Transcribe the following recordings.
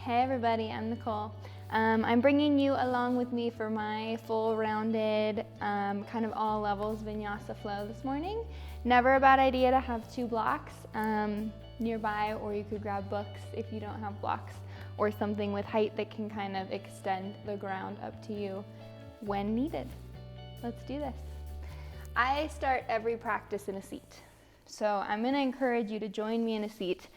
Hey everybody, I'm Nicole. I'm bringing you along with me for my full rounded, kind of all levels Vinyasa flow this morning. Never a bad idea to have two blocks nearby, or you could grab books if you don't have blocks, or something with height that can kind of extend the ground up to you when needed. Let's do this. I start every practice in a seat. So I'm going to encourage you to join me in a seat.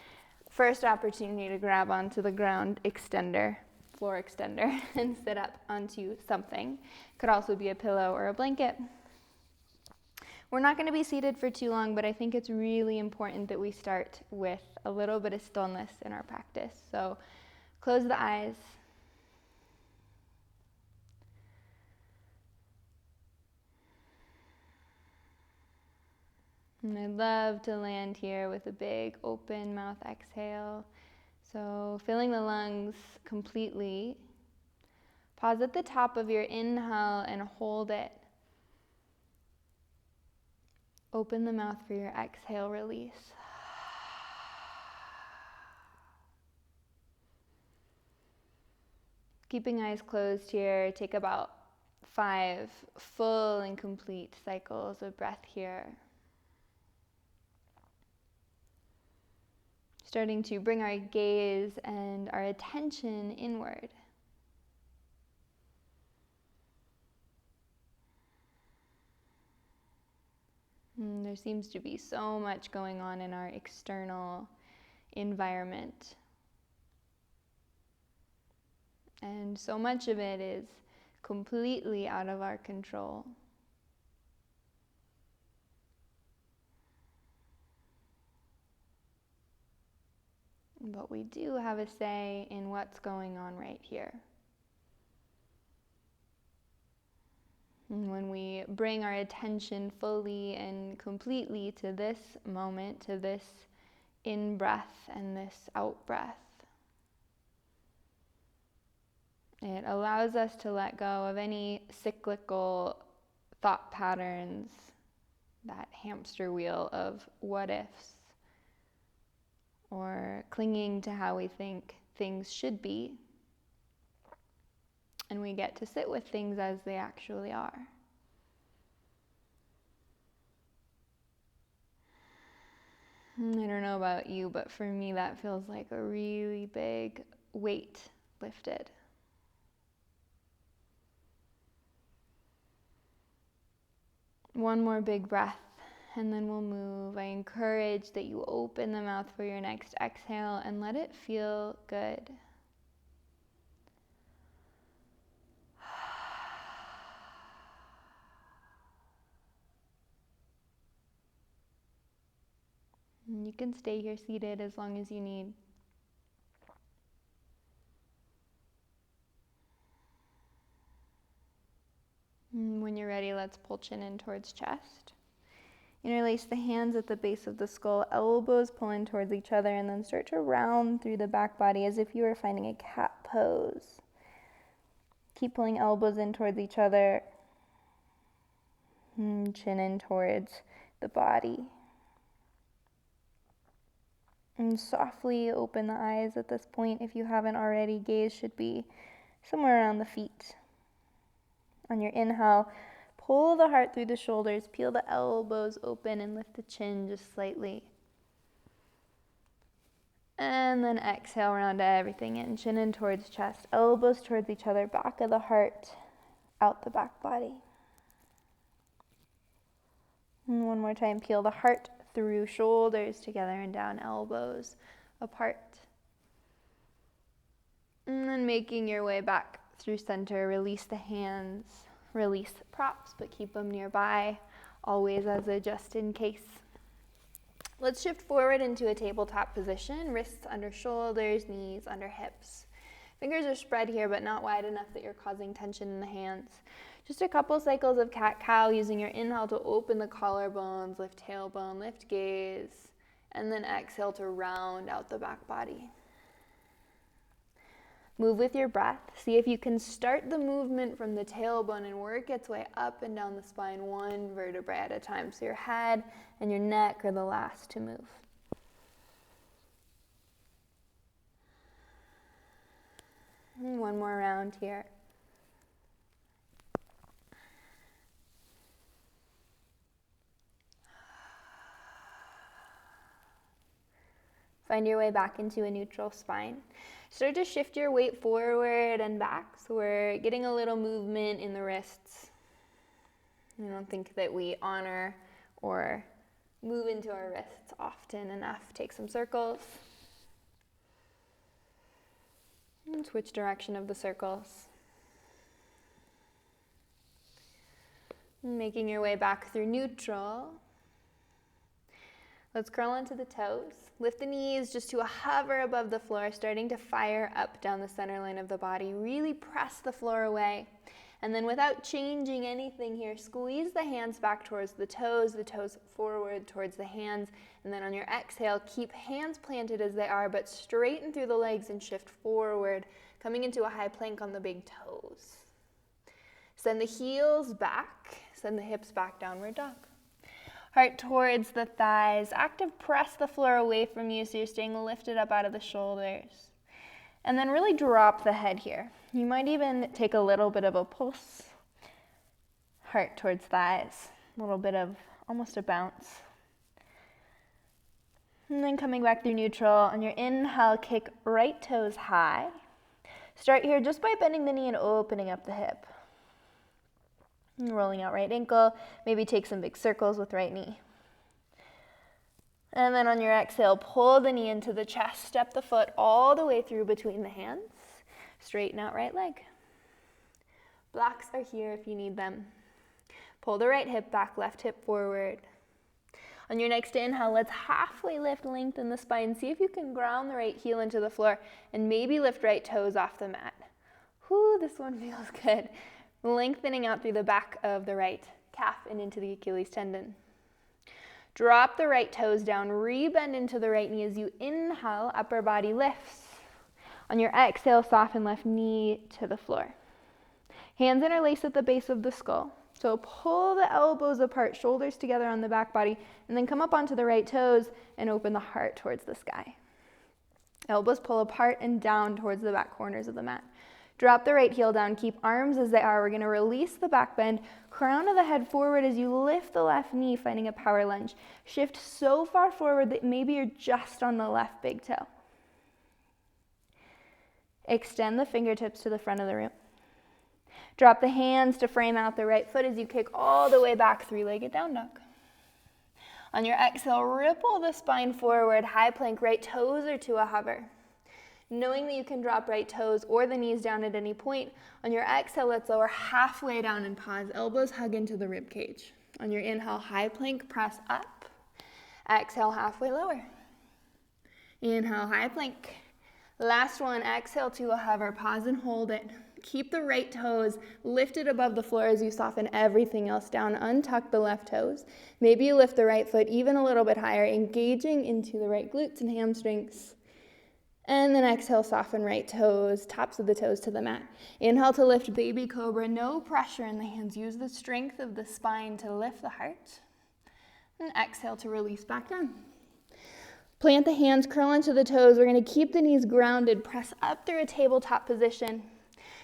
First opportunity to grab onto the ground extender, floor extender, and sit up onto something. Could also be a pillow or a blanket. We're not going to be seated for too long, but I think it's really important that we start with a little bit of stillness in our practice. So close the eyes. And I'd love to land here with a big open mouth exhale. So filling the lungs completely. Pause at the top of your inhale and hold it. Open the mouth for your exhale, release. Keeping eyes closed here, take about 5 full and complete cycles of breath here. Starting to bring our gaze and our attention inward. There seems to be so much going on in our external environment. And so much of it is completely out of our control. But we do have a say in what's going on right here. And when we bring our attention fully and completely to this moment, to this in-breath and this out-breath, it allows us to let go of any cyclical thought patterns, that hamster wheel of what ifs, or clinging to how we think things should be. And we get to sit with things as they actually are. I don't know about you, but for me that feels like a really big weight lifted. One more big breath, and then we'll move. I encourage that you open the mouth for your next exhale and let it feel good. And you can stay here seated as long as you need. And when you're ready, let's pull chin in towards chest. Interlace the hands at the base of the skull, elbows pull in towards each other, and then start to round through the back body as if you were finding a cat pose. Keep pulling elbows in towards each other, and chin in towards the body. And softly open the eyes at this point. If you haven't already, gaze should be somewhere around the feet. On your inhale, pull the heart through the shoulders, peel the elbows open, and lift the chin just slightly. And then exhale, round everything in, chin in towards chest, elbows towards each other, back of the heart, out the back body. And one more time, peel the heart through shoulders together and down, elbows apart. And then making your way back through center, release the hands, release the props, but keep them nearby, always as a just in case. Let's shift forward into a tabletop position, wrists under shoulders, knees under hips. Fingers are spread here, but not wide enough that you're causing tension in the hands. Just a couple cycles of cat-cow, using your inhale to open the collarbones, lift tailbone, lift gaze, and then exhale to round out the back body. Move with your breath. See if you can start the movement from the tailbone and work its way up and down the spine, one vertebrae at a time. So your head and your neck are the last to move. And one more round here. Find your way back into a neutral spine. Start to shift your weight forward and back, so we're getting a little movement in the wrists. I don't think that we honor or move into our wrists often enough. Take some circles. And switch direction of the circles. Making your way back through neutral. Let's curl onto the toes. Lift the knees just to a hover above the floor, starting to fire up down the center line of the body. Really press the floor away. And then without changing anything here, squeeze the hands back towards the toes forward towards the hands. And then on your exhale, keep hands planted as they are, but straighten through the legs and shift forward, coming into a high plank on the big toes. Send the heels back, send the hips back, downward dog. Heart towards the thighs. Active press the floor away from you so you're staying lifted up out of the shoulders. And then really drop the head here. You might even take a little bit of a pulse. Heart towards thighs. A little bit of almost a bounce. And then coming back through neutral. On your inhale, kick right toes high. Start here just by bending the knee and opening up the hip. And rolling out right ankle. Maybe take some big circles with right knee. And then on your exhale, pull the knee into the chest. Step the foot all the way through between the hands. Straighten out right leg. Blocks are here if you need them. Pull the right hip back, left hip forward. On your next inhale, let's halfway lift, lengthen the spine. See if you can ground the right heel into the floor and maybe lift right toes off the mat. Whoo, this one feels good. Lengthening out through the back of the right calf and into the Achilles tendon. Drop the right toes down, rebend into the right knee as you inhale, upper body lifts. On your exhale, soften left knee to the floor. Hands interlace at the base of the skull. So pull the elbows apart, shoulders together on the back body, and then come up onto the right toes and open the heart towards the sky. Elbows pull apart and down towards the back corners of the mat. Drop the right heel down, keep arms as they are. We're gonna release the back bend, crown of the head forward as you lift the left knee, finding a power lunge. Shift so far forward that maybe you're just on the left big toe. Extend the fingertips to the front of the room. Drop the hands to frame out the right foot as you kick all the way back, three-legged down dog. On your exhale, ripple the spine forward, high plank, right toes are to a hover. Knowing that you can drop right toes or the knees down at any point, on your exhale, let's lower halfway down and pause. Elbows hug into the rib cage. On your inhale, high plank, press up. Exhale, halfway lower. Inhale, high plank. Last one, exhale to a hover. Pause and hold it. Keep the right toes lifted above the floor as you soften everything else down. Untuck the left toes. Maybe you lift the right foot even a little bit higher, engaging into the right glutes and hamstrings. And then exhale, soften right toes, tops of the toes to the mat. Inhale to lift baby cobra, no pressure in the hands. Use the strength of the spine to lift the heart. And exhale to release back down. Plant the hands, curl into the toes. We're gonna keep the knees grounded. Press up through a tabletop position.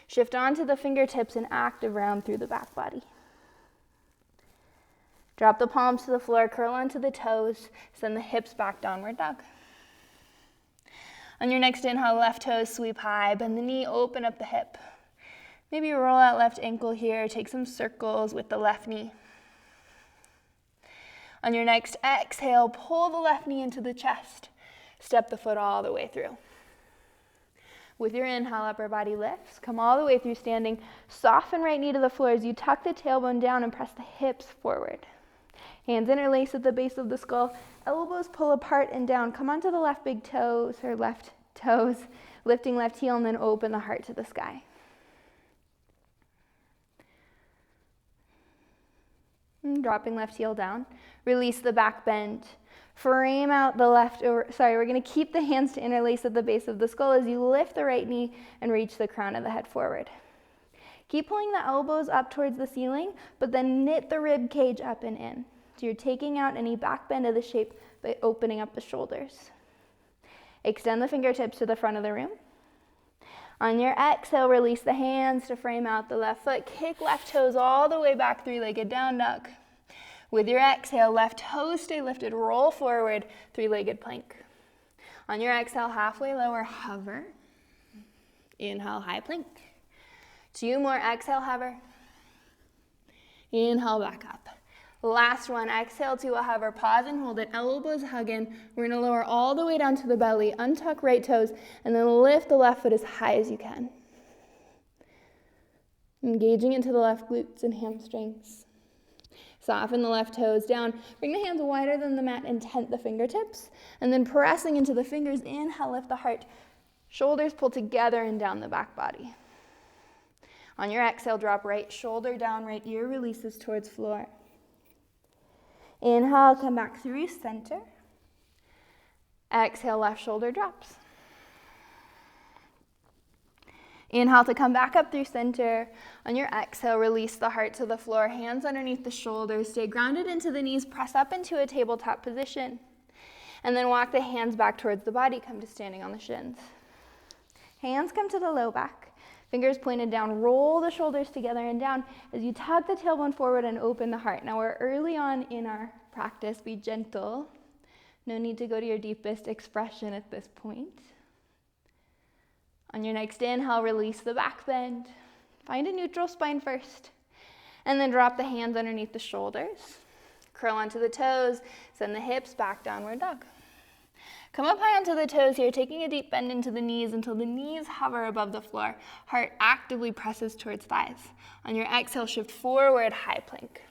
Shift onto the fingertips and active round through the back body. Drop the palms to the floor, curl onto the toes. Send the hips back, downward dog. On your next inhale, left toes sweep high, bend the knee, open up the hip. Maybe roll out left ankle here, take some circles with the left knee. On your next exhale, pull the left knee into the chest. Step the foot all the way through. With your inhale, upper body lifts. Come all the way through standing. Soften right knee to the floor as you tuck the tailbone down and press the hips forward. Hands interlace at the base of the skull. Elbows pull apart and down. Come onto the left big toes, or left toes. Lifting left heel and then open the heart to the sky. And dropping left heel down. Release the back bend. Frame out the left, we're gonna keep the hands to interlace at the base of the skull as you lift the right knee and reach the crown of the head forward. Keep pulling the elbows up towards the ceiling, but then knit the rib cage up and in. So you're taking out any back bend of the shape by opening up the shoulders. Extend the fingertips to the front of the room. On your exhale, release the hands to frame out the left foot. Kick left toes all the way back, three-legged down dog. With your exhale, left toes stay lifted, roll forward, three-legged plank. On your exhale, halfway lower, hover. Inhale, high plank. 2 more, exhale, hover. Inhale, back up. Last one, exhale to a hover, pause and hold it, elbows hug in. We're gonna lower all the way down to the belly, untuck right toes, and then lift the left foot as high as you can. Engaging into the left glutes and hamstrings. Soften the left toes down, bring the hands wider than the mat and tent the fingertips, and then pressing into the fingers, inhale, lift the heart. Shoulders pull together and down the back body. On your exhale, drop right shoulder down, right ear releases towards floor. Inhale, come back through center. Exhale, left shoulder drops. Inhale to come back up through center. On your exhale, release the heart to the floor, hands underneath the shoulders, stay grounded into the knees, press up into a tabletop position. And then walk the hands back towards the body, come to standing on the shins. Hands come to the low back, fingers pointed down, roll the shoulders together and down as you tuck the tailbone forward and open the heart. Now we're early on in our practice, be gentle. No need to go to your deepest expression at this point. On your next inhale, release the back bend. Find a neutral spine first. And then drop the hands underneath the shoulders. Curl onto the toes, send the hips back, downward dog. Come up high onto the toes here, taking a deep bend into the knees until the knees hover above the floor. Heart actively presses towards thighs. On your exhale, shift forward, high plank.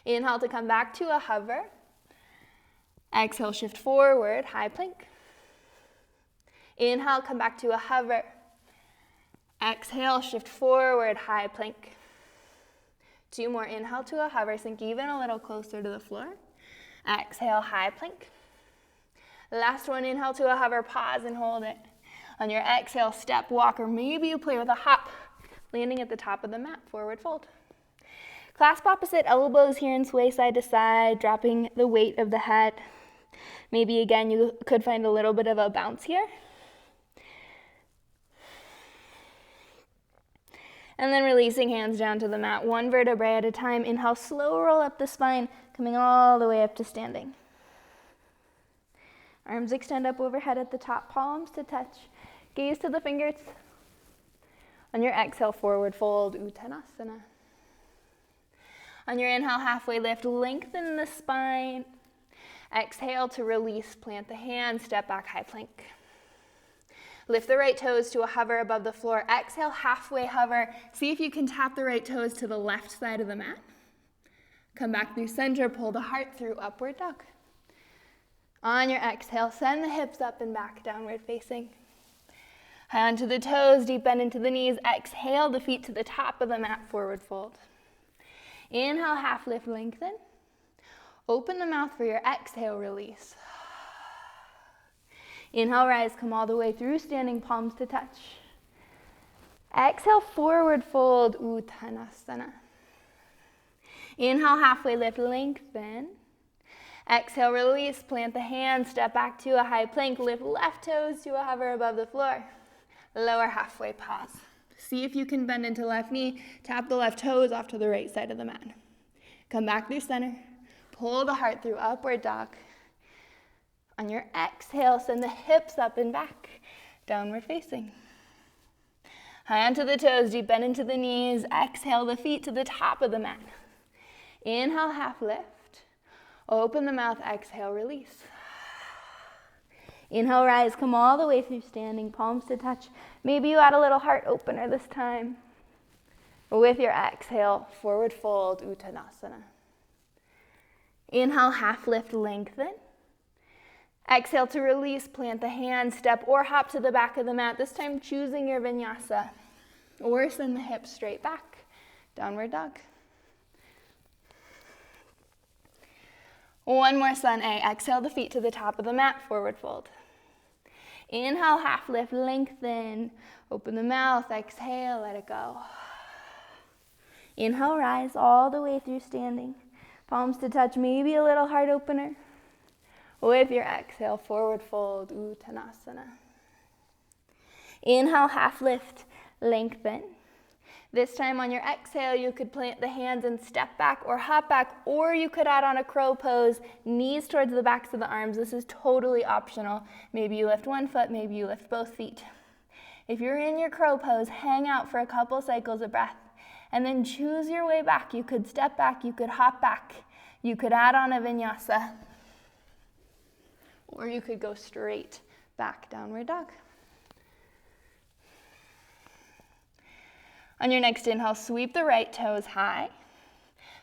Inhale to come back to a hover. Exhale, shift forward, high plank. Inhale, come back to a hover. Exhale, shift forward, high plank. 2 more, inhale to a hover, sink even a little closer to the floor. Exhale, high plank. Last one, inhale to a hover, pause and hold it. On your exhale, step, walk, or maybe you play with a hop, landing at the top of the mat, forward fold. Clasp opposite elbows here and sway side to side, dropping the weight of the head. Maybe again, you could find a little bit of a bounce here. And then releasing hands down to the mat, 1 vertebrae at a time. Inhale, slow roll up the spine, coming all the way up to standing. Arms extend up overhead at the top, palms to touch. Gaze to the fingers. On your exhale, forward fold, Uttanasana. On your inhale, halfway lift, lengthen the spine. Exhale to release, plant the hands, step back, high plank. Lift the right toes to a hover above the floor. Exhale, halfway hover. See if you can tap the right toes to the left side of the mat. Come back through center, pull the heart through, upward dog. On your exhale, send the hips up and back, downward facing. High onto the toes, deep bend into the knees. Exhale, the feet to the top of the mat, forward fold. Inhale, half lift, lengthen. Open the mouth for your exhale, release. Inhale, rise, come all the way through, standing palms to touch. Exhale, forward fold, Uttanasana. Inhale, halfway lift, lengthen. Exhale, release, plant the hands, step back to a high plank, lift left toes to a hover above the floor. Lower halfway, pause. See if you can bend into left knee, tap the left toes off to the right side of the mat. Come back through center, pull the heart through, upward dog. On your exhale, send the hips up and back, downward facing. High onto the toes, deep bend into the knees. Exhale, the feet to the top of the mat. Inhale, half lift. Open the mouth, exhale, release. Inhale, rise, come all the way through standing, palms to touch. Maybe you add a little heart opener this time. With your exhale, forward fold, Uttanasana. Inhale, half lift, lengthen. Exhale to release, plant the hands, step or hop to the back of the mat, this time choosing your vinyasa. Or send the hips straight back, downward dog. 1 more, sun A. Exhale the feet to the top of the mat, forward fold. Inhale, half lift, lengthen. Open the mouth, exhale, let it go. Inhale, rise all the way through standing. Palms to touch, maybe a little heart opener. With your exhale, forward fold, Uttanasana. Inhale, half lift, lengthen. This time on your exhale, you could plant the hands and step back or hop back, or you could add on a crow pose, knees towards the backs of the arms. This is totally optional. Maybe you lift one foot, maybe you lift both feet. If you're in your crow pose, hang out for a couple cycles of breath, and then choose your way back. You could step back, you could hop back, you could add on a vinyasa, or you could go straight back, downward dog. On your next inhale, sweep the right toes high.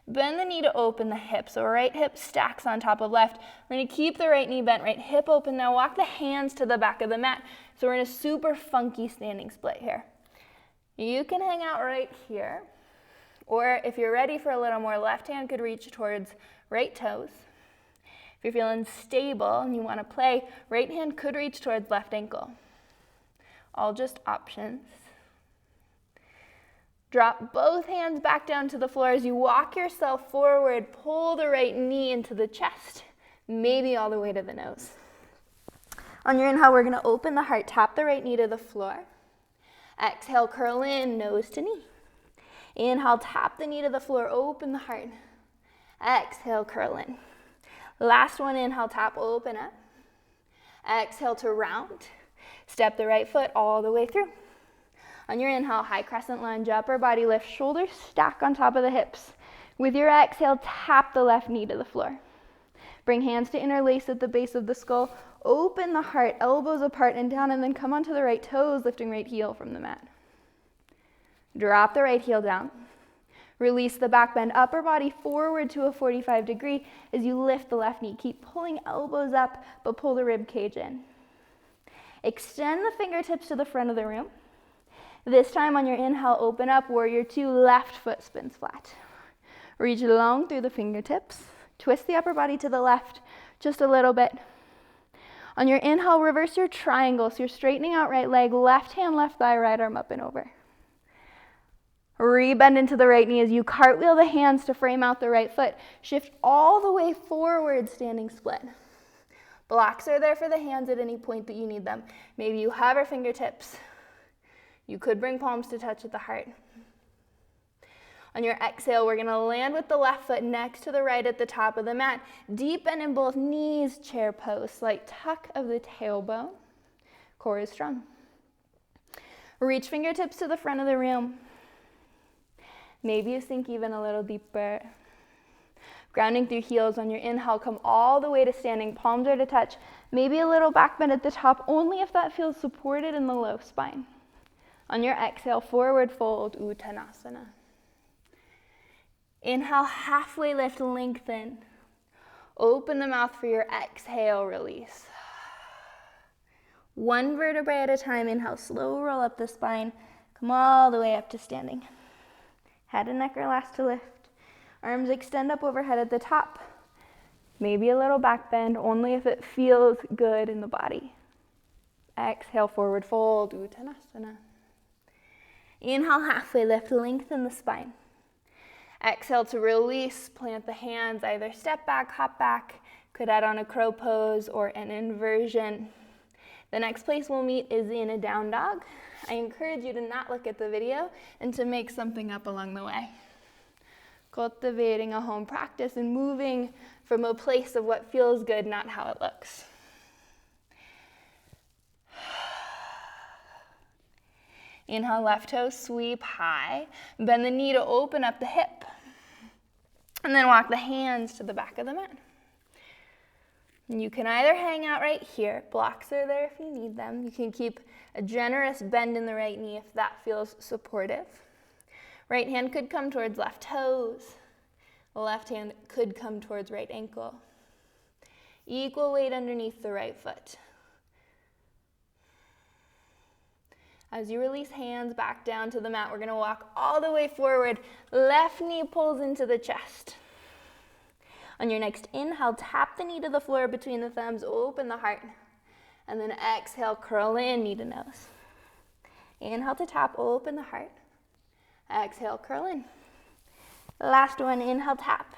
Bend the knee to open the hip. So right hip stacks on top of left. We're going to keep the right knee bent, right hip open. Now walk the hands to the back of the mat. So we're in a super funky standing split here. You can hang out right here. Or if you're ready for a little more, left hand could reach towards right toes. If you're feeling stable and you want to play, right hand could reach towards left ankle. All just options. Drop both hands back down to the floor as you walk yourself forward. Pull the right knee into the chest, maybe all the way to the nose. On your inhale, we're going to open the heart, tap the right knee to the floor. Exhale, curl in, nose to knee. Inhale, tap the knee to the floor, open the heart. Exhale, curl in. Last one, inhale, tap, open up. Exhale to round. Step the right foot all the way through. On your inhale, high crescent lunge, upper body lift, shoulders stack on top of the hips. With your exhale, tap the left knee to the floor. Bring hands to interlace at the base of the skull. Open the heart, elbows apart and down, and then come onto the right toes, lifting right heel from the mat. Drop the right heel down. Release the back bend, upper body forward to a 45 degree as you lift the left knee. Keep pulling elbows up, but pull the rib cage in. Extend the fingertips to the front of the room. This time on your inhale, open up, warrior two, left foot spins flat. Reach long through the fingertips. Twist the upper body to the left just a little bit. On your inhale, reverse your triangle. So you're straightening out right leg, left hand, left thigh, right arm up and over. Rebend into the right knee as you cartwheel the hands to frame out the right foot. Shift all the way forward, standing split. Blocks are there for the hands at any point that you need them. Maybe you hover fingertips. You could bring palms to touch at the heart. On your exhale, we're going to land with the left foot next to the right at the top of the mat. Deep bend in both knees, chair pose. Slight tuck of the tailbone. Core is strong. Reach fingertips to the front of the room. Maybe you sink even a little deeper. Grounding through heels. On your inhale, come all the way to standing. Palms are to touch. Maybe a little back bend at the top, only if that feels supported in the low spine. On your exhale, forward fold, Uttanasana. Inhale, halfway lift, lengthen. Open the mouth for your exhale, release. One vertebrae at a time. Inhale, slow roll up the spine. Come all the way up to standing. Head and neck are last to lift. Arms extend up overhead at the top. Maybe a little back bend, only if it feels good in the body. Exhale, forward fold, Uttanasana. Inhale, halfway lift, lengthen the spine. Exhale to release, plant the hands, either step back, hop back, could add on a crow pose or an inversion. The next place we'll meet is in a down dog. I encourage you to not look at the video and to make something up along the way. Cultivating a home practice and moving from a place of what feels good, not how it looks. Inhale, left toe, sweep high. Bend the knee to open up the hip. And then walk the hands to the back of the mat. And you can either hang out right here. Blocks are there if you need them. You can keep a generous bend in the right knee if that feels supportive. Right hand could come towards left toes. The left hand could come towards right ankle. Equal weight underneath the right foot. As you release hands back down to the mat, we're going to walk all the way forward. Left knee pulls into the chest. On your next inhale, tap the knee to the floor between the thumbs, open the heart. And then exhale, curl in, knee to nose. Inhale to tap, open the heart. Exhale, curl in. Last one, inhale, tap.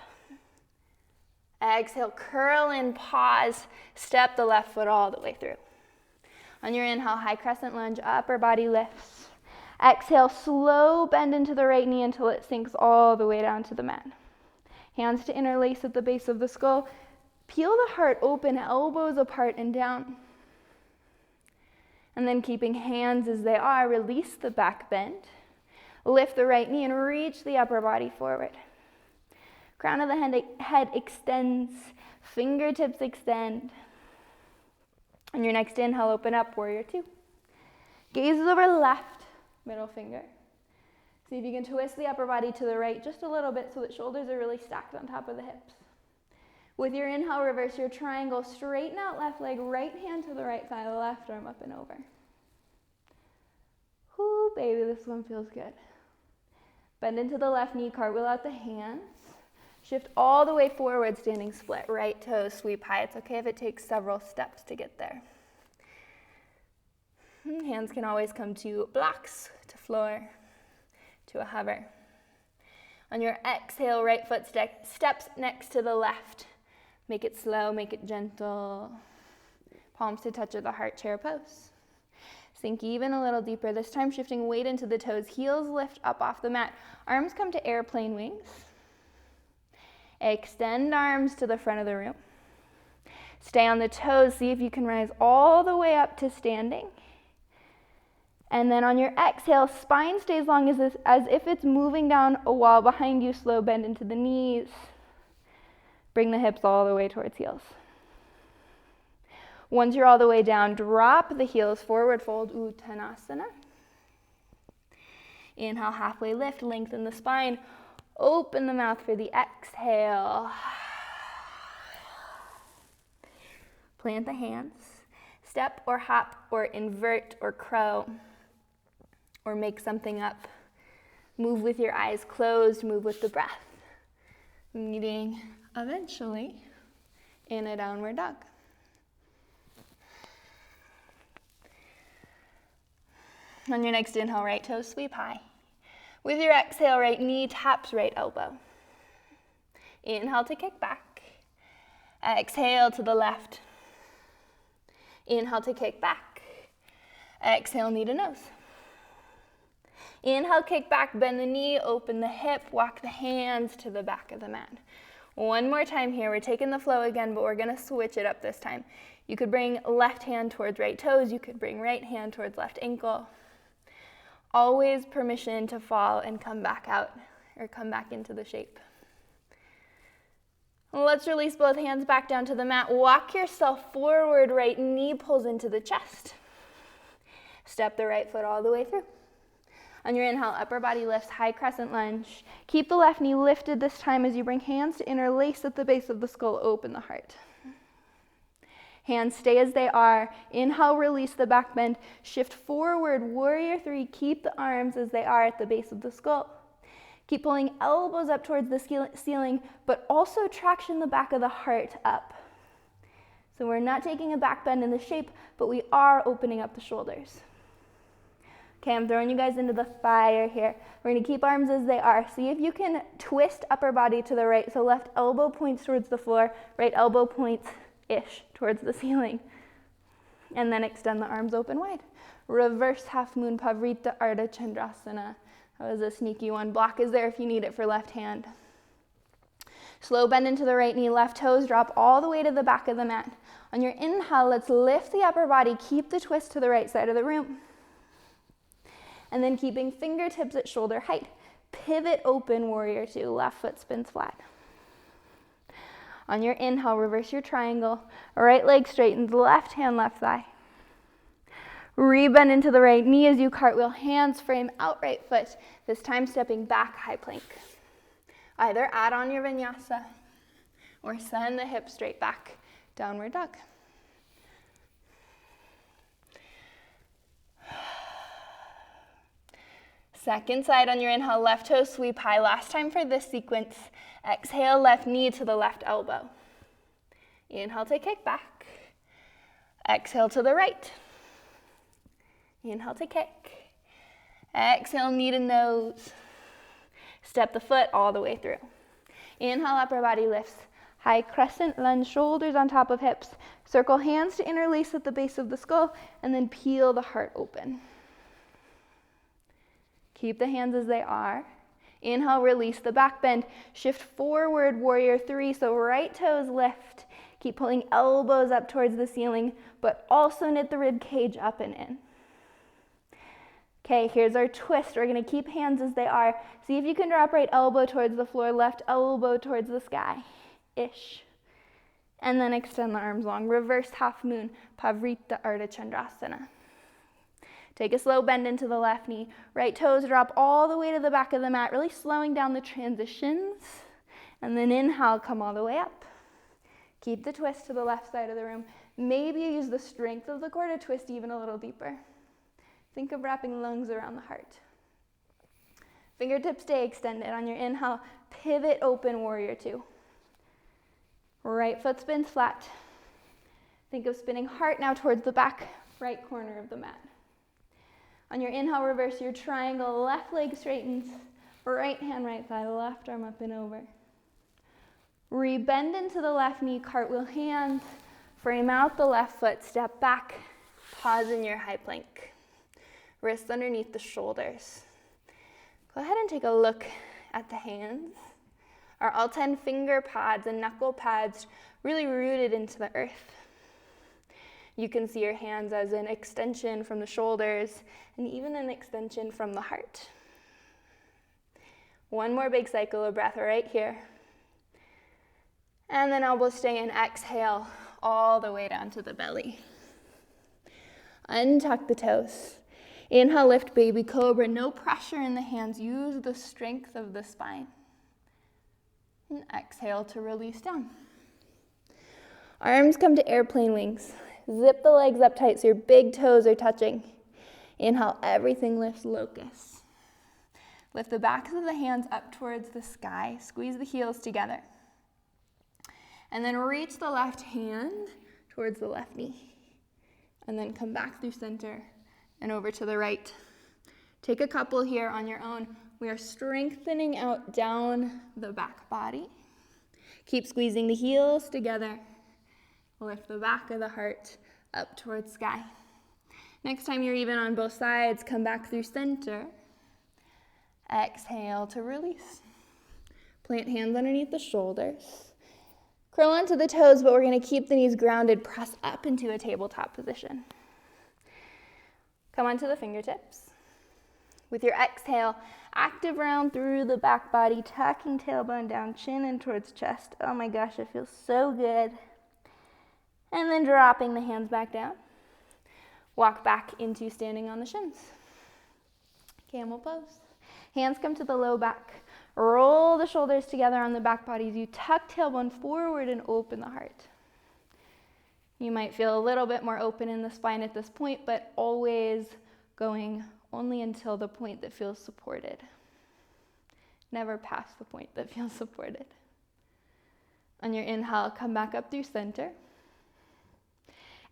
Exhale, curl in, pause, step the left foot all the way through. On your inhale, high crescent lunge, upper body lifts. Exhale, slow bend into the right knee until it sinks all the way down to the mat. Hands to interlace at the base of the skull. Peel the heart open, elbows apart and down. And then keeping hands as they are, release the back bend. Lift the right knee and reach the upper body forward. Crown of the head extends, fingertips extend. On your next inhale, open up, warrior two. Gaze over left, middle finger. See if you can twist the upper body to the right just a little bit so that shoulders are really stacked on top of the hips. With your inhale, reverse your triangle, straighten out left leg, right hand to the right thigh, left arm up and over. Ooh, baby, this one feels good. Bend into the left knee, cartwheel out the hands. Shift all the way forward, standing split. Right toes sweep high. It's okay if it takes several steps to get there. Hands can always come to blocks, to floor, to a hover. On your exhale, right foot steps next to the left. Make it slow, make it gentle. Palms to touch of the heart, chair pose. Sink even a little deeper, this time shifting weight into the toes. Heels lift up off the mat. Arms come to airplane wings. Extend arms to the front of the room. Stay on the toes. See if you can rise all the way up to standing. And then on your exhale, spine stays long as if it's moving down a wall behind you. Slow bend into the knees. Bring the hips all the way towards heels. Once you're all the way down, drop the heels, forward fold, Uttanasana. Inhale, halfway lift, lengthen the spine. Open the mouth for the exhale. Plant the hands. Step or hop or invert or crow or make something up. Move with your eyes closed, move with the breath. Meeting eventually in a downward dog. On your next inhale, right toes sweep high. With your exhale, right knee taps right elbow. Inhale to kick back. Exhale to the left. Inhale to kick back. Exhale, knee to nose. Inhale, kick back, bend the knee, open the hip, walk the hands to the back of the mat. One more time here. We're taking the flow again, but we're going to switch it up this time. You could bring left hand towards right toes. You could bring right hand towards left ankle. Always permission to fall and come back out or come back into the shape. Let's release both hands back down to the mat. Walk yourself forward, right knee pulls into the chest. Step the right foot all the way through. On your inhale, upper body lifts, high crescent lunge. Keep the left knee lifted this time as you bring hands to interlace at the base of the skull, open the heart. Hands stay as they are. Inhale, release the back bend. Shift forward, warrior three. Keep the arms as they are at the base of the skull. Keep pulling elbows up towards the ceiling, but also traction the back of the heart up. So we're not taking a back bend in the shape, but we are opening up the shoulders. Okay, I'm throwing you guys into the fire here. We're gonna keep arms as they are. See if you can twist upper body to the right. So left elbow points towards the floor, right elbow points-ish towards the ceiling. And then extend the arms open wide. Reverse half moon, Pavrita Ardha Chandrasana. That was a sneaky one. Block is there if you need it for left hand. Slow bend into the right knee, left toes drop all the way to the back of the mat. On your inhale, let's lift the upper body. Keep the twist to the right side of the room. And then keeping fingertips at shoulder height. Pivot open, warrior two. Left foot spins flat. On your inhale, reverse your triangle. Right leg straightens, left hand, left thigh. Rebend into the right knee as you cartwheel, hands frame out right foot. This time stepping back, high plank. Either add on your vinyasa or send the hips straight back, downward dog. Second side on your inhale, left toe sweep high. Last time for this sequence. Exhale, left knee to the left elbow. Inhale to kick back. Exhale to the right. Inhale to kick. Exhale, knee to nose. Step the foot all the way through. Inhale, upper body lifts. High crescent lunge, shoulders on top of hips. Circle hands to interlace at the base of the skull, and then peel the heart open. Keep the hands as they are. Inhale, release the back bend. Shift forward, warrior three, so right toes lift. Keep pulling elbows up towards the ceiling, but also knit the rib cage up and in. Okay, here's our twist. We're gonna keep hands as they are. See if you can drop right elbow towards the floor, left elbow towards the sky, ish. And then extend the arms long. Reverse half moon, Pavrita Ardha Chandrasana. Take a slow bend into the left knee. Right toes drop all the way to the back of the mat, really slowing down the transitions. And then inhale, come all the way up. Keep the twist to the left side of the room. Maybe you use the strength of the core to twist even a little deeper. Think of wrapping lungs around the heart. Fingertips stay extended. On your inhale, pivot open, warrior two. Right foot spins flat. Think of spinning heart now towards the back right corner of the mat. On your inhale, reverse your triangle, left leg straightens, right hand, right thigh, left arm up and over. Rebend into the left knee, cartwheel hands, frame out the left foot, step back, pause in your high plank. Wrists underneath the shoulders. Go ahead and take a look at the hands. Are all 10 finger pads and knuckle pads really rooted into the earth? You can see your hands as an extension from the shoulders and even an extension from the heart. One more big cycle of breath right here. And then elbows stay in, exhale all the way down to the belly. Untuck the toes. Inhale, lift baby cobra. No pressure in the hands. Use the strength of the spine. And exhale to release down. Arms come to airplane wings. Zip the legs up tight so your big toes are touching. Inhale, everything lifts, locust. Lift the backs of the hands up towards the sky. Squeeze the heels together. And then reach the left hand towards the left knee. And then come back through center and over to the right. Take a couple here on your own. We are strengthening out down the back body. Keep squeezing the heels together. Lift the back of the heart up towards sky. Next time you're even on both sides, come back through center. Exhale to release. Plant hands underneath the shoulders. Curl onto the toes, but we're going to keep the knees grounded. Press up into a tabletop position. Come onto the fingertips. With your exhale, active round through the back body, tucking tailbone down, chin in towards chest. Oh my gosh, it feels so good. And then dropping the hands back down. Walk back into standing on the shins. Camel pose. Hands come to the low back. Roll the shoulders together on the back body as you tuck tailbone forward and open the heart. You might feel a little bit more open in the spine at this point, but always going only until the point that feels supported. Never past the point that feels supported. On your inhale, come back up through center.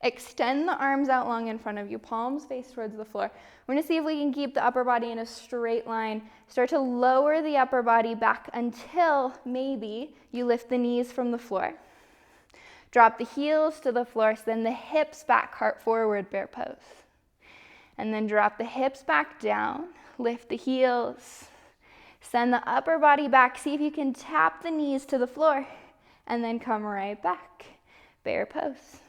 Extend the arms out long in front of you, palms face towards the floor. We're going to see if we can keep the upper body in a straight line. Start to lower the upper body back until maybe you lift the knees from the floor. Drop the heels to the floor, send the hips back, heart forward, bear pose. And then drop the hips back down, lift the heels, send the upper body back. See if you can tap the knees to the floor and then come right back, bear pose.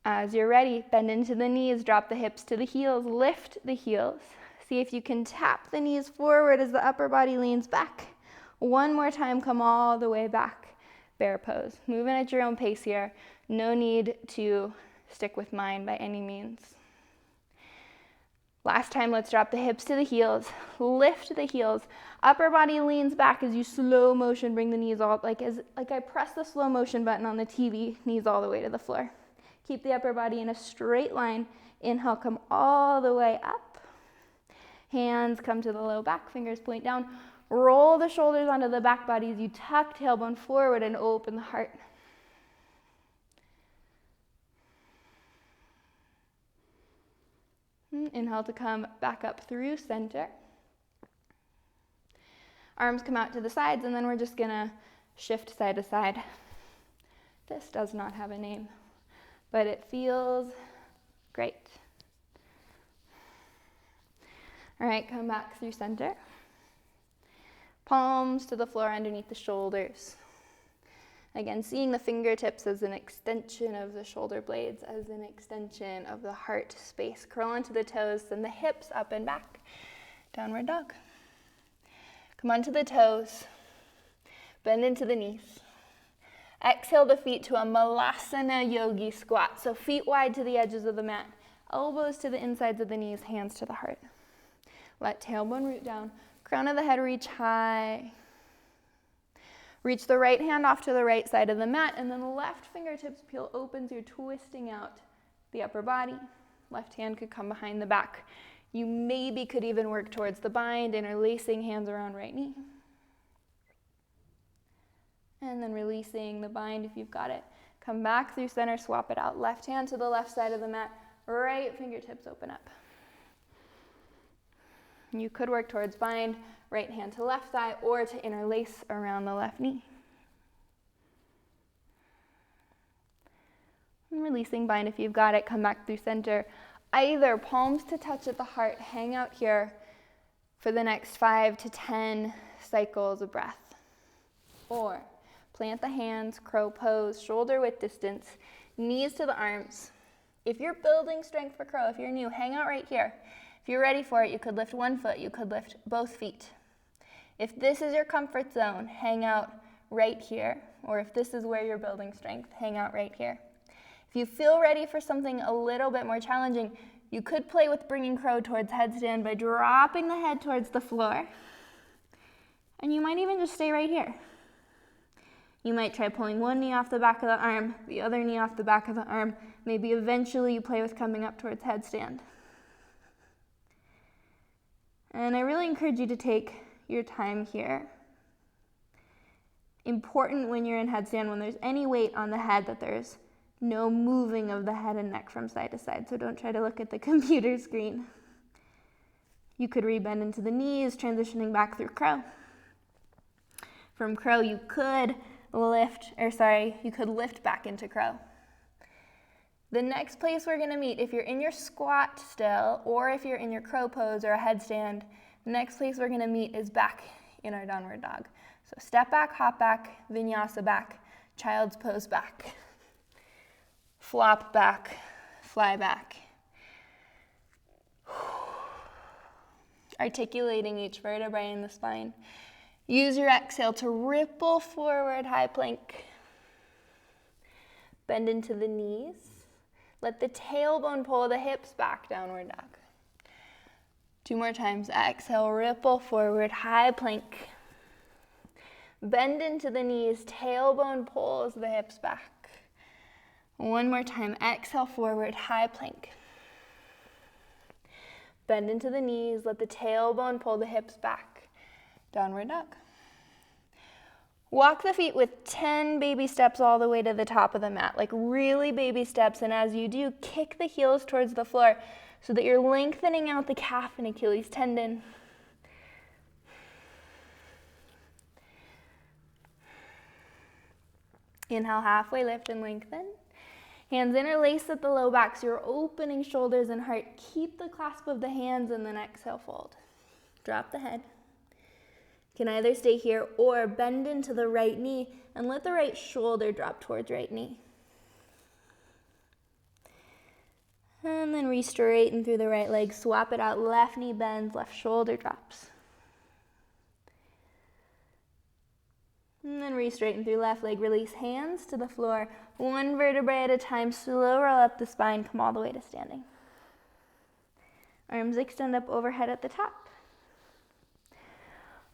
As you're ready, bend into the knees, drop the hips to the heels, lift the heels. See if you can tap the knees forward as the upper body leans back. One more time, come all the way back, bear pose. Moving at your own pace here. No need to stick with mine by any means. Last time, let's drop the hips to the heels, lift the heels. Upper body leans back as you slow motion bring the knees all, like I press the slow motion button on the TV, knees all the way to the floor. Keep the upper body in a straight line. Inhale, come all the way up. Hands come to the low back, fingers point down. Roll the shoulders onto the back body as you tuck tailbone forward and open the heart. Inhale to come back up through center. Arms come out to the sides, and then we're just gonna shift side to side. This does not have a name, but it feels great. All right, come back through center. Palms to the floor underneath the shoulders. Again, seeing the fingertips as an extension of the shoulder blades, as an extension of the heart space. Curl into the toes, send the hips up and back. Downward dog. Come onto the toes. Bend into the knees. Exhale the feet to a Malasana Yogi squat. So feet wide to the edges of the mat. Elbows to the insides of the knees, hands to the heart. Let tailbone root down. Crown of the head reach high. Reach the right hand off to the right side of the mat, and then the left fingertips peel open so you're twisting out the upper body. Left hand could come behind the back. You maybe could even work towards the bind, interlacing hands around right knee. And then releasing the bind if you've got it. Come back through center, swap it out. Left hand to the left side of the mat, right fingertips open up. You could work towards bind, right hand to left thigh, or to interlace around the left knee. And releasing bind if you've got it, come back through center. Either palms to touch at the heart, hang out here for the next 5 to 10 cycles of breath. Or plant the hands, crow pose, shoulder width distance, knees to the arms. If you're building strength for crow, if you're new, hang out right here. If you're ready for it, you could lift one foot, you could lift both feet. If this is your comfort zone, hang out right here. Or if this is where you're building strength, hang out right here. If you feel ready for something a little bit more challenging, you could play with bringing crow towards headstand by dropping the head towards the floor. And you might even just stay right here. You might try pulling one knee off the back of the arm, the other knee off the back of the arm. Maybe eventually you play with coming up towards headstand. And I really encourage you to take your time here. Important when you're in headstand, when there's any weight on the head, that there's no moving of the head and neck from side to side. So don't try to look at the computer screen. You could rebend into the knees, transitioning back through crow. From crow, you could lift back into crow. The next place we're going to meet, if you're in your squat still, or if you're in your crow pose or a headstand, the next place we're going to meet is back in our downward dog. So step back, hop back, vinyasa back, child's pose back, flop back, fly back. Articulating each vertebrae in the spine. Use your exhale to ripple forward, high plank. Bend into the knees. Let the tailbone pull the hips back, downward dog. 2 more times. Exhale, ripple forward, high plank. Bend into the knees, tailbone pulls the hips back. 1 more time. Exhale, forward, high plank. Bend into the knees, let the tailbone pull the hips back. Downward dog. Walk the feet with 10 baby steps all the way to the top of the mat, like really baby steps. And as you do, kick the heels towards the floor so that you're lengthening out the calf and Achilles tendon. Inhale, halfway lift and lengthen. Hands interlace at the low back, so you're opening shoulders and heart. Keep the clasp of the hands and then exhale, fold. Drop the head. You can either stay here or bend into the right knee and let the right shoulder drop towards right knee. And then re-straighten through the right leg. Swap it out. Left knee bends, left shoulder drops. And then re-straighten through left leg. Release hands to the floor. 1 vertebrae at a time. Slow roll up the spine. Come all the way to standing. Arms extend up overhead at the top.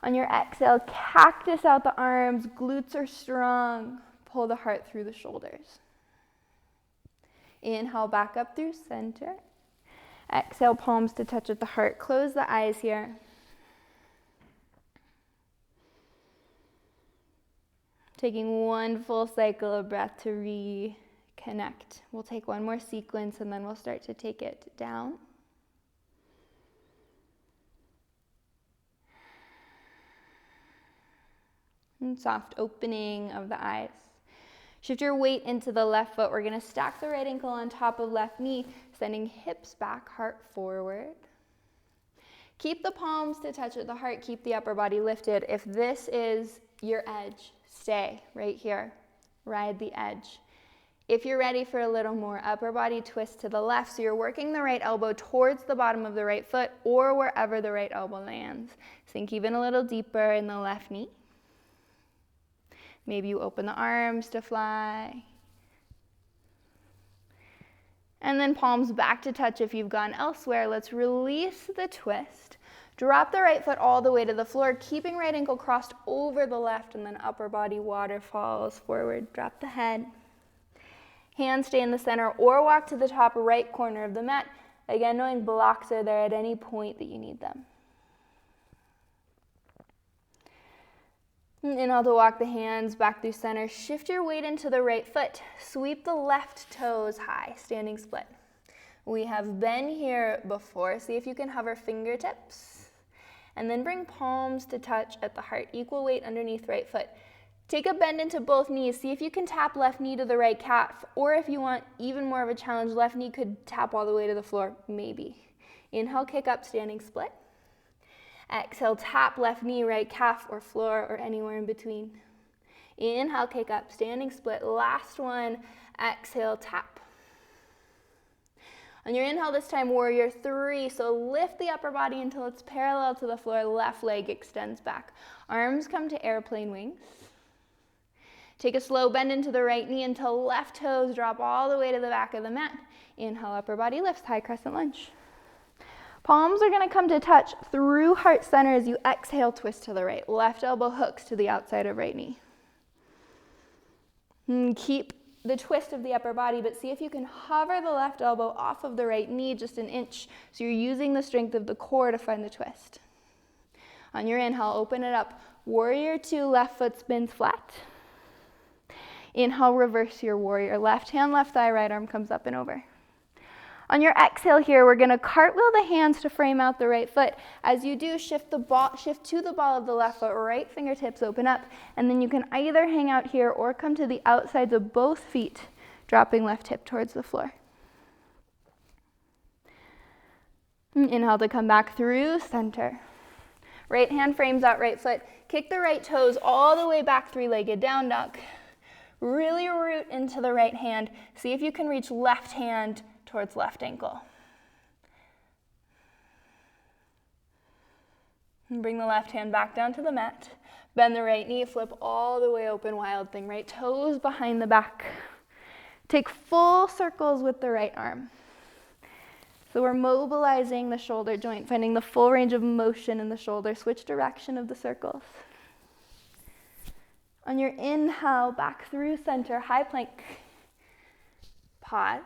On your exhale, cactus out the arms. Glutes are strong. Pull the heart through the shoulders. Inhale, back up through center. Exhale, palms to touch at the heart. Close the eyes here. Taking 1 full cycle of breath to reconnect. We'll take 1 more sequence and then we'll start to take it down. And soft opening of the eyes. Shift your weight into the left foot. We're gonna stack the right ankle on top of left knee, sending hips back, heart forward. Keep the palms to touch at the heart, keep the upper body lifted. If this is your edge, stay right here, ride the edge. If you're ready for a little more, upper body twist to the left, so you're working the right elbow towards the bottom of the right foot or wherever the right elbow lands. Sink even a little deeper in the left knee. Maybe you open the arms to fly. And then palms back to touch if you've gone elsewhere. Let's release the twist. Drop the right foot all the way to the floor, keeping right ankle crossed over the left, and then upper body waterfalls forward. Drop the head. Hands stay in the center or walk to the top right corner of the mat. Again, knowing blocks are there at any point that you need them. Inhale to walk the hands back through center. Shift your weight into the right foot. Sweep the left toes high, standing split. We have been here before. See if you can hover fingertips. And then bring palms to touch at the heart. Equal weight underneath right foot. Take a bend into both knees. See if you can tap left knee to the right calf, or if you want even more of a challenge, left knee could tap all the way to the floor, maybe. Inhale, kick up, standing split. Exhale, tap left knee, right calf, or floor, or anywhere in between. Inhale, kick up, standing split. Last one, exhale, tap. On your inhale this time, warrior three. So lift the upper body until it's parallel to the floor. Left leg extends back. Arms come to airplane wings. Take a slow bend into the right knee until left toes drop all the way to the back of the mat. Inhale, upper body lifts, high crescent lunge. Palms are gonna come to touch through heart center as you exhale, twist to the right. Left elbow hooks to the outside of right knee. Keep the twist of the upper body, but see if you can hover the left elbow off of the right knee just an inch, so you're using the strength of the core to find the twist. On your inhale, open it up. Warrior two, left foot spins flat. Inhale, reverse your warrior. Left hand, left thigh, right arm comes up and over. On your exhale here, we're gonna cartwheel the hands to frame out the right foot. As you do, shift to the ball of the left foot, right fingertips open up, and then you can either hang out here or come to the outsides of both feet, dropping left hip towards the floor. Inhale to come back through center. Right hand frames out right foot. Kick the right toes all the way back, three-legged down dog. Really root into the right hand. See if you can reach left hand towards left ankle. And bring the left hand back down to the mat. Bend the right knee, flip all the way open, wild thing. Right toes behind the back. Take full circles with the right arm. So we're mobilizing the shoulder joint, finding the full range of motion in the shoulder. Switch direction of the circles. On your inhale, back through center, high plank. Pause.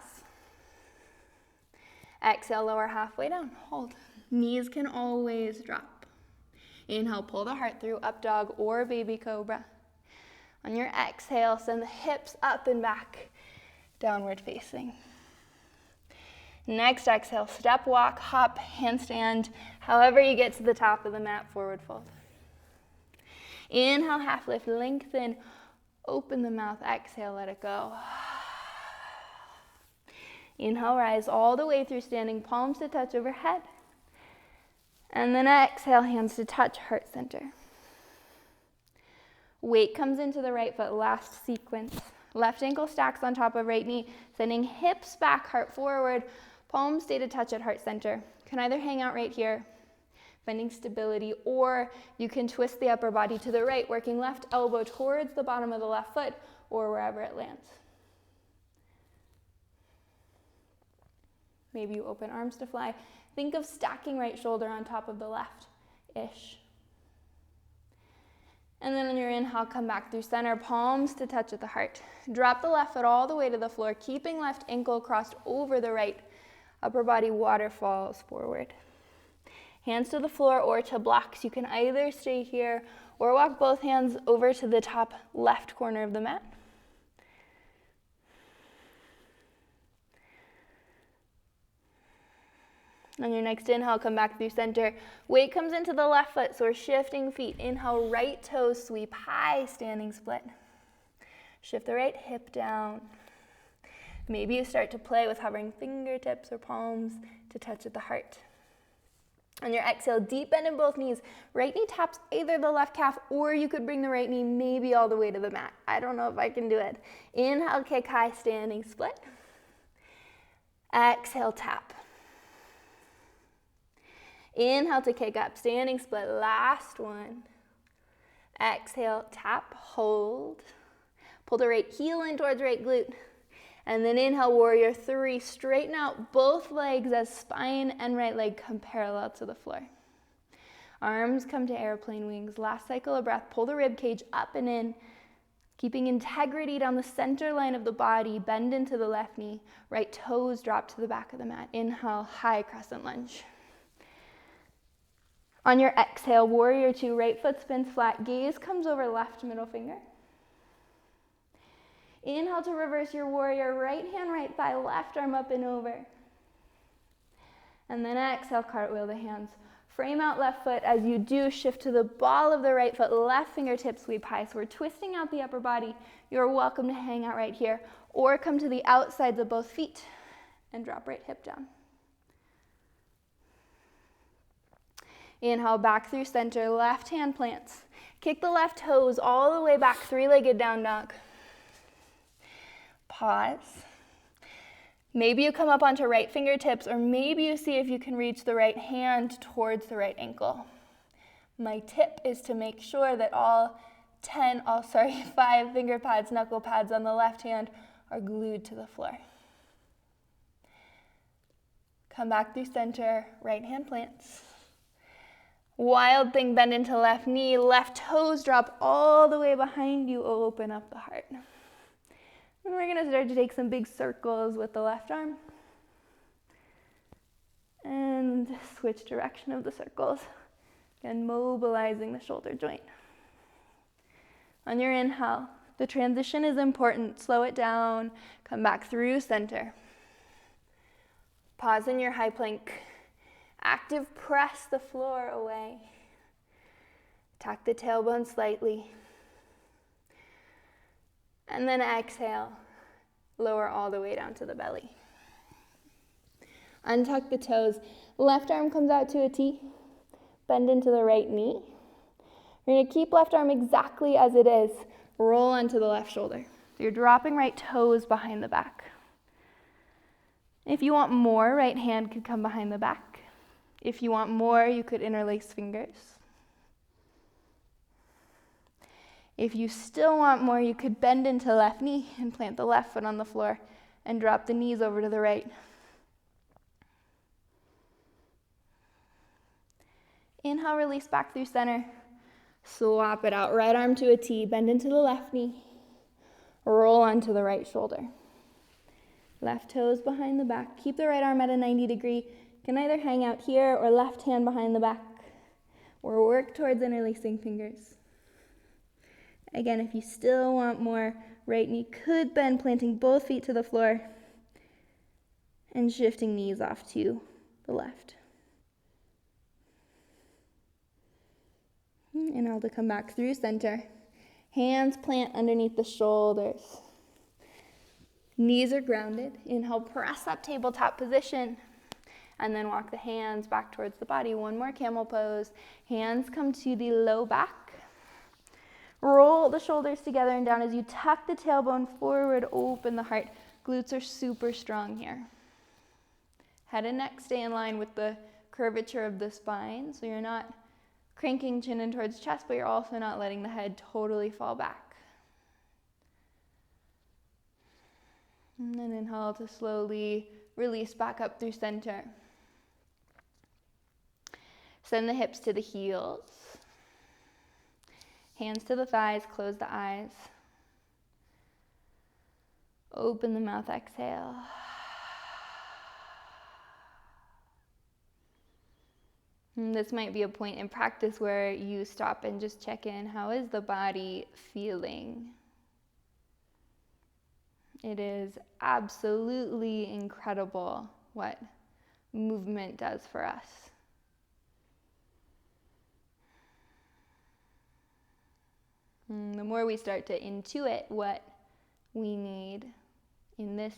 Exhale, lower halfway down, hold. Knees can always drop. Inhale, pull the heart through, up dog or baby cobra. On your exhale, send the hips up and back, downward facing. Next exhale, step, walk, hop, handstand, however you get to the top of the mat, forward fold. Inhale, half lift, lengthen, open the mouth, exhale, let it go. Inhale, rise all the way through standing, palms to touch overhead. And then exhale, hands to touch, heart center. Weight comes into the right foot, last sequence. Left ankle stacks on top of right knee, sending hips back, heart forward, palms stay to touch at heart center. Can either hang out right here, finding stability, or you can twist the upper body to the right, working left elbow towards the bottom of the left foot or wherever it lands. Maybe you open arms to fly. Think of stacking right shoulder on top of the left-ish. And then on your inhale, come back through center, palms to touch at the heart. Drop the left foot all the way to the floor, keeping left ankle crossed over the right. Upper body waterfalls forward. Hands to the floor or to blocks. You can either stay here or walk both hands over to the top left corner of the mat. On your next inhale, come back through center. Weight comes into the left foot, so we're shifting feet. Inhale, right toes sweep high, standing split. Shift the right hip down. Maybe you start to play with hovering fingertips or palms to touch at the heart. On your exhale, deep bend in both knees. Right knee taps either the left calf, or you could bring the right knee maybe all the way to the mat. I don't know if I can do it. Inhale, kick high, standing split. Exhale, tap. Inhale to kick up, standing split. Last one. Exhale, tap, hold. Pull the right heel in towards right glute. And then inhale, warrior three. Straighten out both legs as spine and right leg come parallel to the floor. Arms come to airplane wings. Last cycle of breath. Pull the rib cage up and in. Keeping integrity down the center line of the body. Bend into the left knee. Right toes drop to the back of the mat. Inhale, high crescent lunge. On your exhale, warrior two. Right foot spins flat. Gaze comes over left middle finger. Inhale to reverse your warrior, right hand, right thigh, left arm up and over. And then exhale, cartwheel the hands. Frame out left foot. As you do, shift to the ball of the right foot, left fingertips sweep high. So we're twisting out the upper body. You're welcome to hang out right here, or come to the outsides of both feet and drop right hip down. Inhale, back through center, left hand plants. Kick the left toes all the way back, three-legged down dog. Pause. Maybe you come up onto right fingertips, or maybe you see if you can reach the right hand towards the right ankle. My tip is to make sure that all 5 finger pads, knuckle pads on the left hand are glued to the floor. Come back through center, right hand plants. Wild thing, bend into left knee, left toes drop all the way behind you, open up the heart. And we're going to start to take some big circles with the left arm. And switch direction of the circles. Again, mobilizing the shoulder joint. On your inhale, the transition is important. Slow it down. Come back through center. Pause in your high plank. Active press the floor away. Tuck the tailbone slightly. And then exhale, lower all the way down to the belly. Untuck the toes. Left arm comes out to a T. Bend into the right knee. You're going to keep left arm exactly as it is. Roll onto the left shoulder. So you're dropping right toes behind the back. If you want more, right hand could come behind the back. If you want more, you could interlace fingers. If you still want more, you could bend into left knee and plant the left foot on the floor and drop the knees over to the right. Inhale, release back through center. Swap it out. Right arm to a T. Bend into the left knee. Roll onto the right shoulder. Left toes behind the back. Keep the right arm at a 90 degree. You can either hang out here or left hand behind the back, or work towards interlacing fingers. Again, if you still want more, right knee could bend, planting both feet to the floor and shifting knees off to the left. Inhale to come back through center. Hands plant underneath the shoulders. Knees are grounded. Inhale, press up tabletop position. And then walk the hands back towards the body. One more camel pose. Hands come to the low back. Roll the shoulders together and down as you tuck the tailbone forward, open the heart. Glutes are super strong here. Head and neck stay in line with the curvature of the spine, so you're not cranking chin in towards chest, but you're also not letting the head totally fall back. And then inhale to slowly release back up through center. Send the hips to the heels. Hands to the thighs, close the eyes. Open the mouth, exhale. And this might be a point in practice where you stop and just check in. How is the body feeling? It is absolutely incredible what movement does for us. The more we start to intuit what we need in this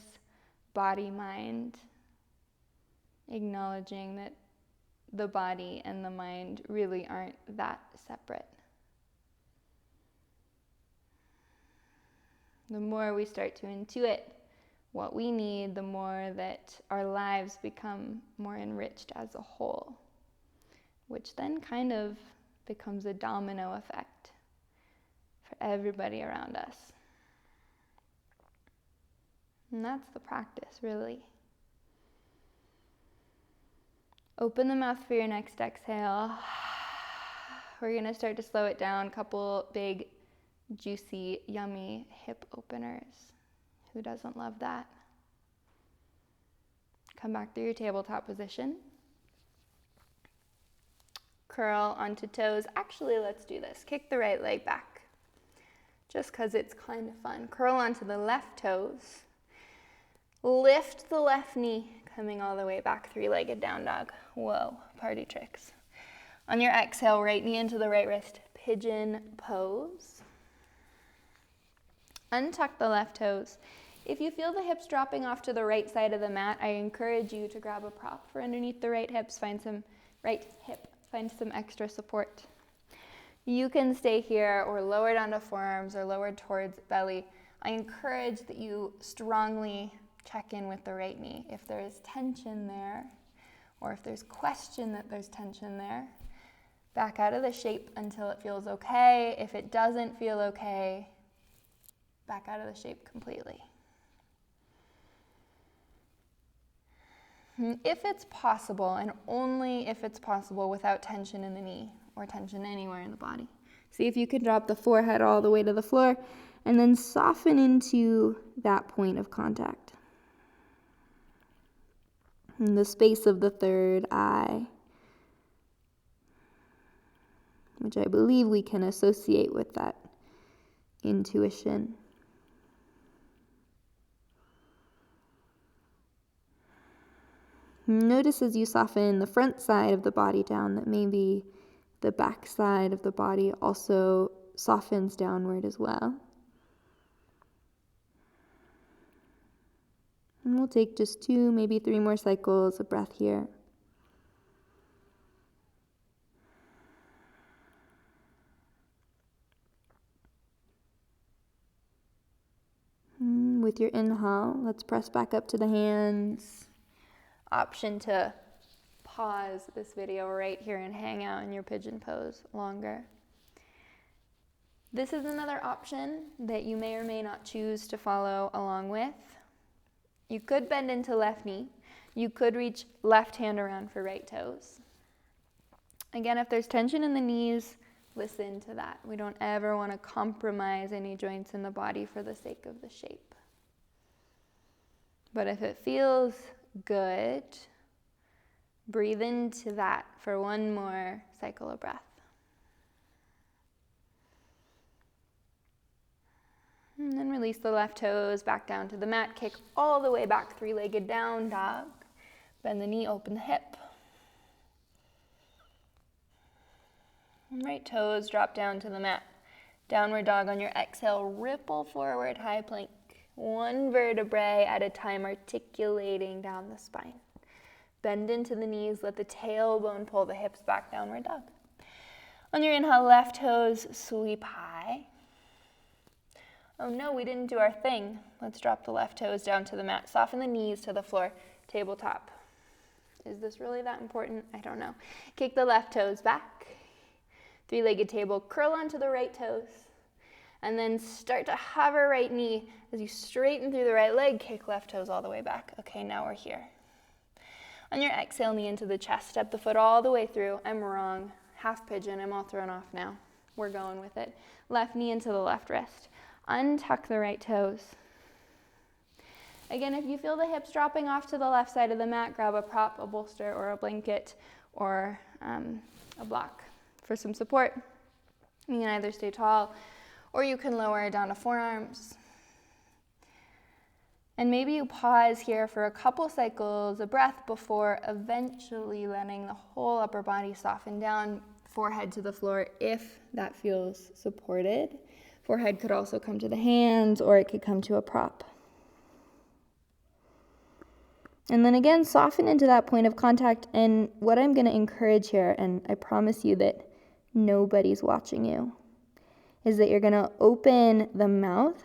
body-mind, acknowledging that the body and the mind really aren't that separate. The more we start to intuit what we need, the more that our lives become more enriched as a whole, which then kind of becomes a domino effect for everybody around us. And that's the practice, really. Open the mouth for your next exhale. We're going to start to slow it down. A couple big, juicy, yummy hip openers. Who doesn't love that? Come back through your tabletop position. Curl onto toes. Actually, let's do this. Kick the right leg back, just because it's kind of fun. Curl onto the left toes. Lift the left knee, coming all the way back, three-legged down dog. Whoa, party tricks. On your exhale, right knee into the right wrist, Pigeon Pose. Untuck the left toes. If you feel the hips dropping off to the right side of the mat, I encourage you to grab a prop for underneath the right hips. Find some extra support. You can stay here or lower down to forearms or lower towards belly. I encourage that you strongly check in with the right knee. If there is tension there, or if there's question that there's tension there, back out of the shape until it feels okay. If it doesn't feel okay, back out of the shape completely. If it's possible, and only if it's possible without tension in the knee or tension anywhere in the body, see if you can drop the forehead all the way to the floor and then soften into that point of contact. In the space of the third eye, which I believe we can associate with that intuition. Notice as you soften the front side of the body down that maybe the back side of the body also softens downward as well. And we'll take just 2, maybe 3 more cycles of breath here. With your inhale, let's press back up to the hands. Option to pause this video right here and hang out in your pigeon pose longer. This is another option that you may or may not choose to follow along with. You could bend into left knee. You could reach left hand around for right toes. Again, if there's tension in the knees, listen to that. We don't ever want to compromise any joints in the body for the sake of the shape. But if it feels good, breathe into that for 1 more cycle of breath. And then release the left toes back down to the mat. Kick all the way back, three-legged down dog. Bend the knee, open the hip. And right toes drop down to the mat. Downward dog on your exhale. Ripple forward, high plank. 1 vertebrae at a time, articulating down the spine. Bend into the knees, let the tailbone pull the hips back, downward dog. On your inhale, left toes sweep high. Oh no, we didn't do our thing. Let's drop the left toes down to the mat. Soften the knees to the floor, tabletop. Is this really that important? I don't know. Kick the left toes back. 3-legged table, curl onto the right toes. And then start to hover right knee as you straighten through the right leg, kick left toes all the way back. Okay, now we're here. On your exhale, knee into the chest, step the foot all the way through. I'm wrong. Half pigeon, I'm all thrown off now. We're going with it. Left knee into the left wrist. Untuck the right toes. Again, if you feel the hips dropping off to the left side of the mat, grab a prop, a bolster, or a blanket, or a block for some support. You can either stay tall, or you can lower down to forearms. And maybe you pause here for a couple cycles of breath before eventually letting the whole upper body soften down, forehead to the floor if that feels supported. Forehead could also come to the hands, or it could come to a prop. And then again, soften into that point of contact. And what I'm going to encourage here, and I promise you that nobody's watching you, is that you're going to open the mouth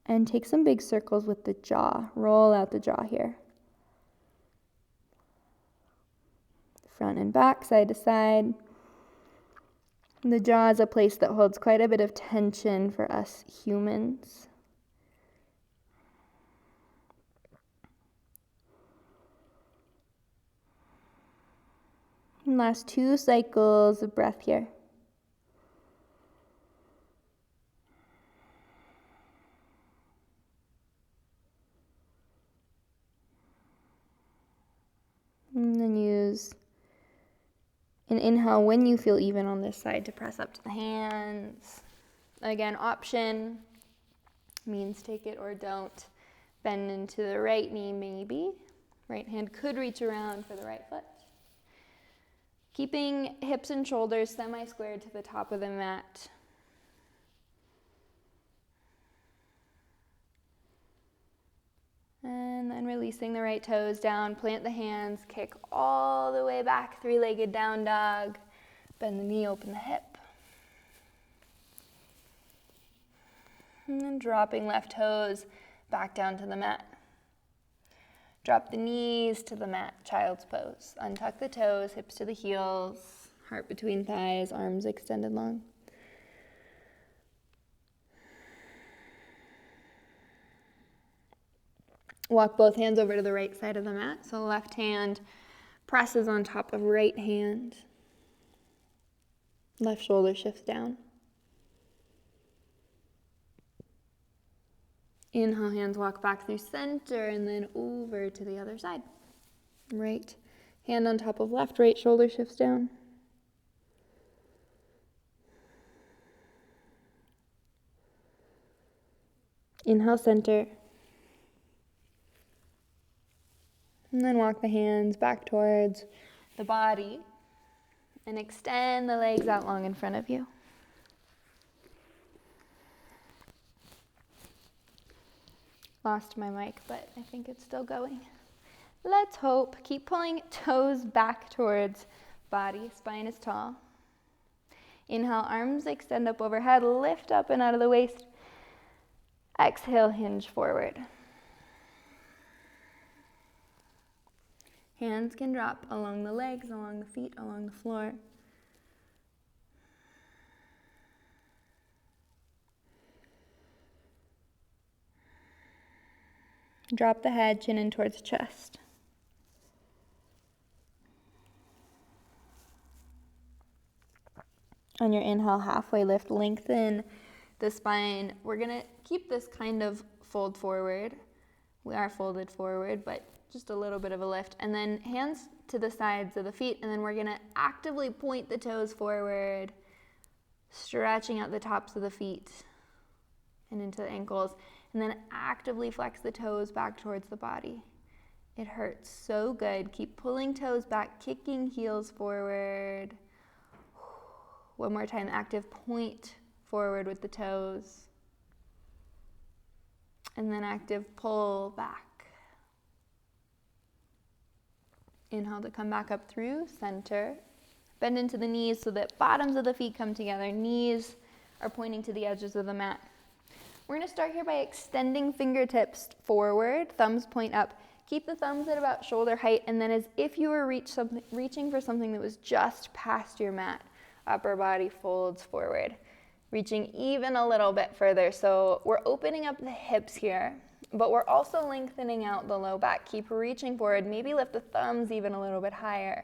and take some big circles with the jaw. Roll out the jaw here. Front and back, side to side. The jaw is a place that holds quite a bit of tension for us humans. And last 2 cycles of breath here. And then use an inhale when you feel even on this side to press up to the hands. Again, option means take it or don't. Bend into the right knee maybe. Right hand could reach around for the right foot. Keeping hips and shoulders semi-squared to the top of the mat. And then releasing the right toes down, plant the hands, kick all the way back, 3-legged down dog. Bend the knee, open the hip. And then dropping left toes back down to the mat. Drop the knees to the mat, child's pose. Untuck the toes, hips to the heels, heart between thighs, arms extended long. Walk both hands over to the right side of the mat. So left hand presses on top of right hand. Left shoulder shifts down. Inhale, hands walk back through center and then over to the other side. Right hand on top of left, right shoulder shifts down. Inhale, center. And then walk the hands back towards the body and extend the legs out long in front of you. Lost my mic, but I think it's still going. Let's hope. Keep pulling toes back towards body. Spine is tall. Inhale, arms extend up overhead. Lift up and out of the waist. Exhale, hinge forward. Hands can drop along the legs, along the feet, along the floor. Drop the head, chin in towards chest. On your inhale, halfway lift, lengthen the spine. We're gonna keep this kind of fold forward. We are folded forward, but just a little bit of a lift. And then hands to the sides of the feet, and then we're gonna actively point the toes forward, stretching out the tops of the feet and into the ankles. And then actively flex the toes back towards the body. It hurts so good. Keep pulling toes back, kicking heels forward. One more time, active point forward with the toes. And then active pull back. Inhale to come back up through center. Bend into the knees so that bottoms of the feet come together. Knees are pointing to the edges of the mat. We're going to start here by extending fingertips forward, thumbs point up. Keep the thumbs at about shoulder height, and then as if you were reaching for something that was just past your mat, upper body folds forward, reaching even a little bit further. So we're opening up the hips here, but we're also lengthening out the low back. Keep reaching forward, maybe lift the thumbs even a little bit higher.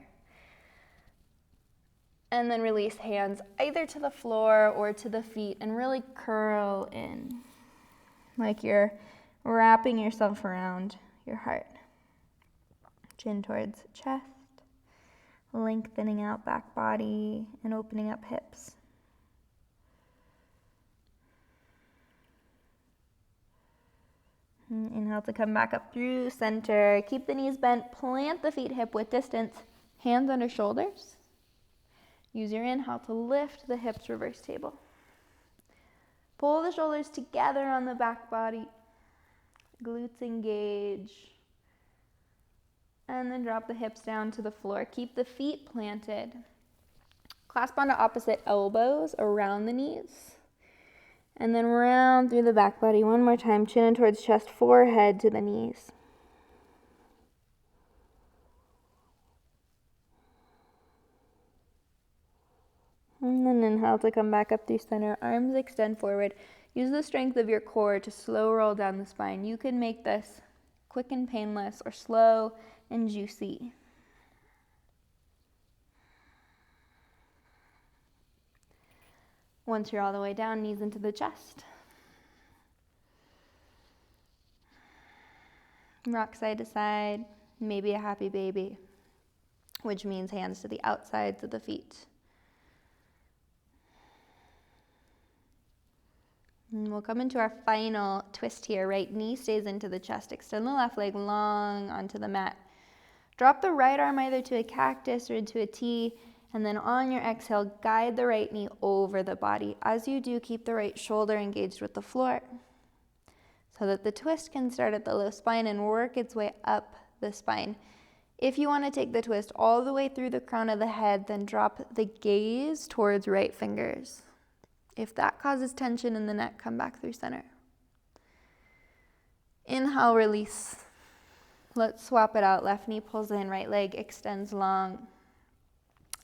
And then release hands either to the floor or to the feet and really curl in. Like you're wrapping yourself around your heart. Chin towards chest, lengthening out back body and opening up hips. And inhale to come back up through center. Keep the knees bent, plant the feet hip width distance, hands under shoulders. Use your inhale to lift the hips, reverse table. Pull the shoulders together on the back body. Glutes engage. And then drop the hips down to the floor. Keep the feet planted. Clasp onto opposite elbows around the knees. And then round through the back body one more time. Chin in towards chest, forehead to the knees. And then inhale to come back up through center. Arms extend forward. Use the strength of your core to slow roll down the spine. You can make this quick and painless or slow and juicy. Once you're all the way down, knees into the chest. Rock side to side, maybe a happy baby, which means hands to the outsides of the feet. And we'll come into our final twist here. Right knee stays into the chest. Extend the left leg long onto the mat. Drop the right arm either to a cactus or into a T, and then on your exhale, guide the right knee over the body. As you do, keep the right shoulder engaged with the floor so that the twist can start at the low spine and work its way up the spine. If you want to take the twist all the way through the crown of the head, then drop the gaze towards right fingers. If that causes tension in the neck, come back through center. Inhale, release. Let's swap it out. Left knee pulls in, right leg extends long.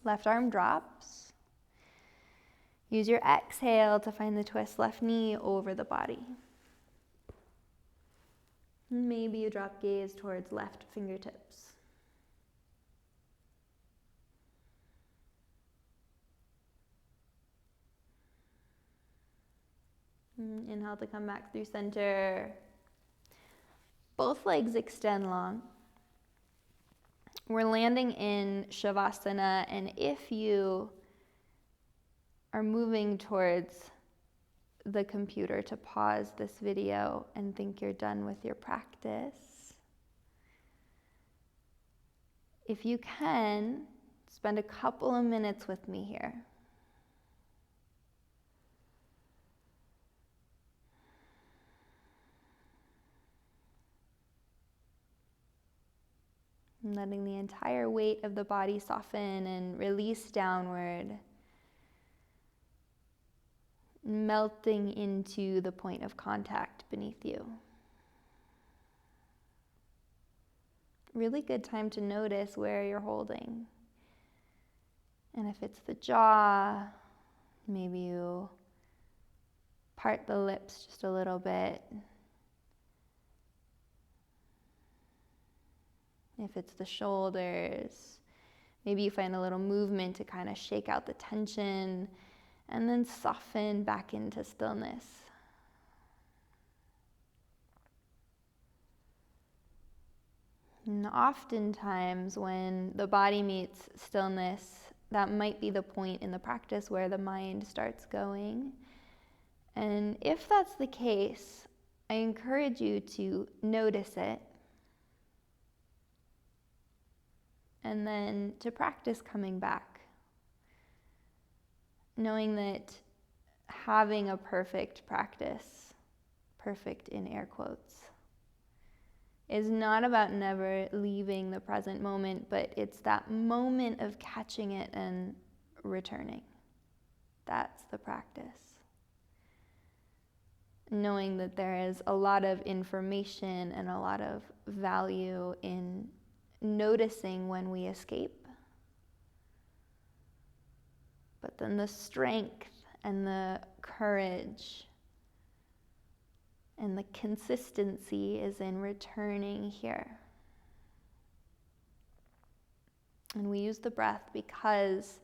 Left arm drops. Use your exhale to find the twist. Left knee over the body. Maybe you drop gaze towards left fingertips. Inhale to come back through center. Both legs extend long. We're landing in Shavasana, and if you are moving towards the computer to pause this video and think you're done with your practice, if you can, spend a couple of minutes with me here. And letting the entire weight of the body soften and release downward, melting into the point of contact beneath you. Really good time to notice where you're holding. And if it's the jaw, maybe you part the lips just a little bit. If it's the shoulders, maybe you find a little movement to kind of shake out the tension and then soften back into stillness. And oftentimes when the body meets stillness, that might be the point in the practice where the mind starts going. And if that's the case, I encourage you to notice it and then to practice coming back, knowing that having a perfect practice, perfect in air quotes, is not about never leaving the present moment, but it's that moment of catching it and returning. That's the practice. Knowing that there is a lot of information and a lot of value in noticing when we escape, but then the strength and the courage and the consistency is in returning here. And we use the breath because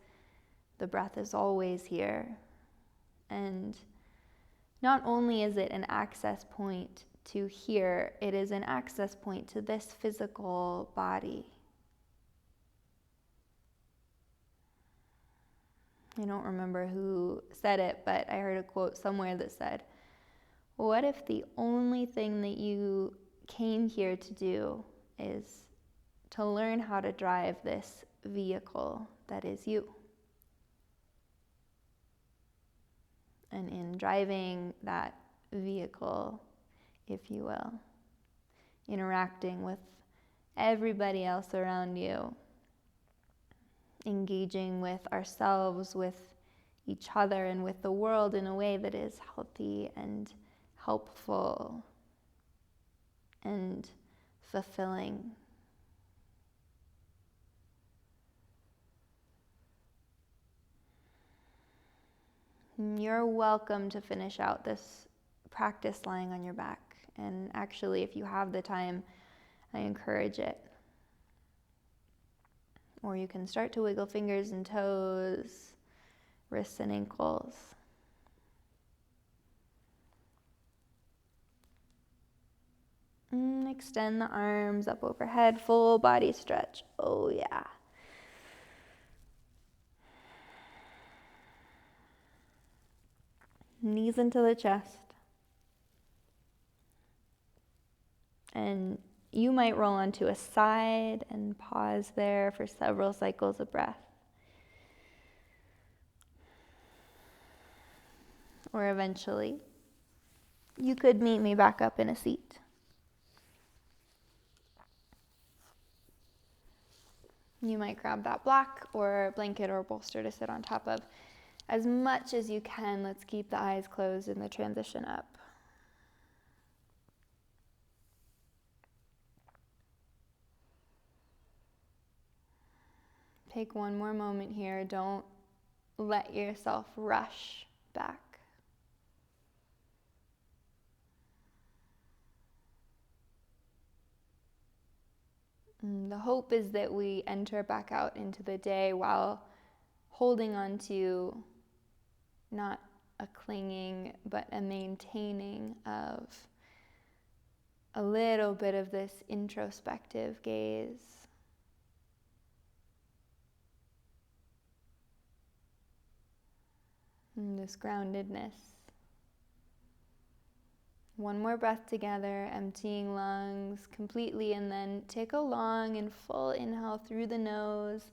the breath is always here. And not only is it an access point to here, it is an access point to this physical body. I don't remember who said it, but I heard a quote somewhere that said, "What if the only thing that you came here to do is to learn how to drive this vehicle that is you?" and in driving that vehicle, if you will, interacting with everybody else around you, engaging with ourselves, with each other, and with the world in a way that is healthy and helpful and fulfilling. You're welcome to finish out this practice lying on your back. And actually, if you have the time, I encourage it. Or you can start to wiggle fingers and toes, wrists and ankles. Extend the arms up overhead, full body stretch. Oh yeah. Knees into the chest. And you might roll onto a side and pause there for several cycles of breath. Or eventually, you could meet me back up in a seat. You might grab that block or blanket or bolster to sit on top of. As much as you can, let's keep the eyes closed in the transition up. Take one more moment here. Don't let yourself rush back. The hope is that we enter back out into the day while holding on to not a clinging, but a maintaining of a little bit of this introspective gaze. And this groundedness. One more breath together, emptying lungs completely, and then take a long and full inhale through the nose.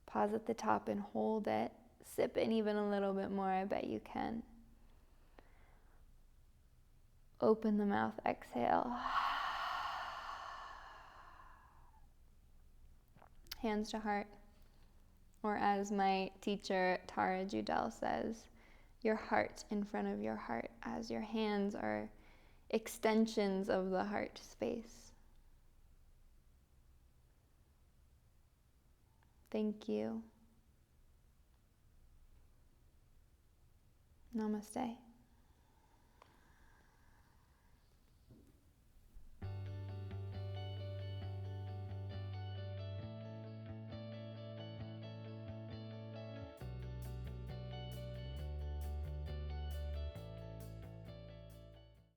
Pause at the top and hold it. Sip in even a little bit more, I bet you can. Open the mouth, exhale. Hands to heart. Or as my teacher, Tara Judell, says, your heart in front of your heart, as your hands are extensions of the heart space. Thank you. Namaste.